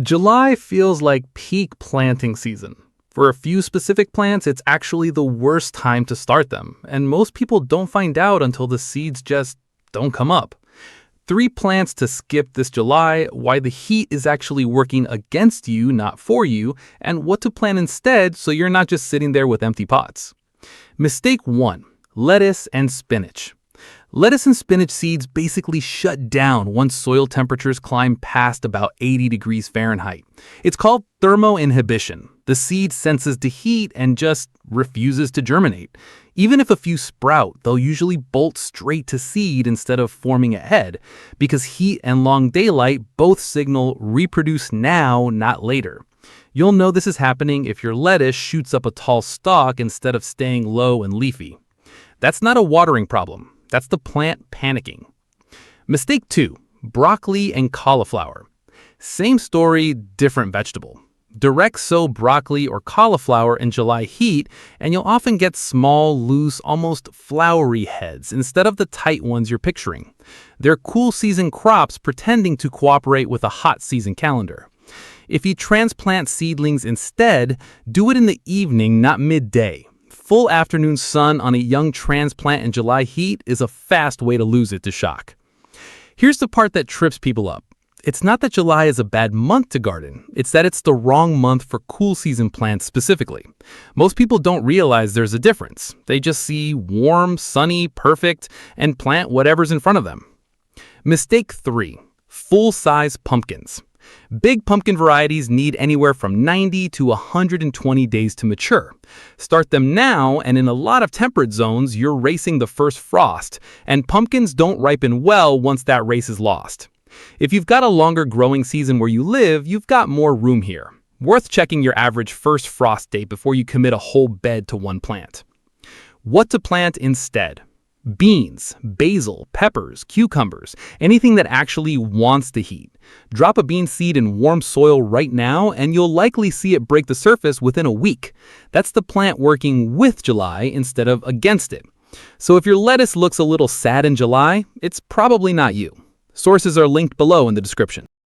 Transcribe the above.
July feels like peak planting season. For a few specific plants, it's actually the worst time to start them, and most people don't find out until the seeds just don't come up. 3 plants to skip this July, why the heat is actually working against you, not for you, and what to plant instead so you're not just sitting there with empty pots. Mistake 1. Lettuce and spinach. Lettuce and spinach seeds basically shut down once soil temperatures climb past about 80 degrees Fahrenheit. It's called thermoinhibition. The seed senses the heat and just refuses to germinate. Even if a few sprout, they'll usually bolt straight to seed instead of forming a head, because heat and long daylight both signal reproduce now, not later. You'll know this is happening if your lettuce shoots up a tall stalk instead of staying low and leafy. That's not a watering problem. That's the plant panicking. Mistake 2. Broccoli and cauliflower. Same story, different vegetable. Direct sow broccoli or cauliflower in July heat, and you'll often get small, loose, almost flowery heads instead of the tight ones you're picturing. They're cool season crops pretending to cooperate with a hot season calendar. If you transplant seedlings instead, do it in the evening, not midday. Full afternoon sun on a young transplant in July heat is a fast way to lose it to shock. Here's the part that trips people up. It's not that July is a bad month to garden, it's that it's the wrong month for cool season plants specifically. Most people don't realize there's a difference. They just see warm, sunny, perfect, and plant whatever's in front of them. Mistake 3. Full-size pumpkins. Big pumpkin varieties need anywhere from 90 to 120 days to mature. Start them now, and in a lot of temperate zones, you're racing the first frost, and pumpkins don't ripen well once that race is lost. If you've got a longer growing season where you live, you've got more room here. Worth checking your average first frost date before you commit a whole bed to one plant. What to plant instead? Beans, basil, peppers, cucumbers, anything that actually wants the heat. Drop a bean seed in warm soil right now and you'll likely see it break the surface within a week. That's the plant working with July instead of against it. So if your lettuce looks a little sad in July, it's probably not you. Sources are linked below in the description.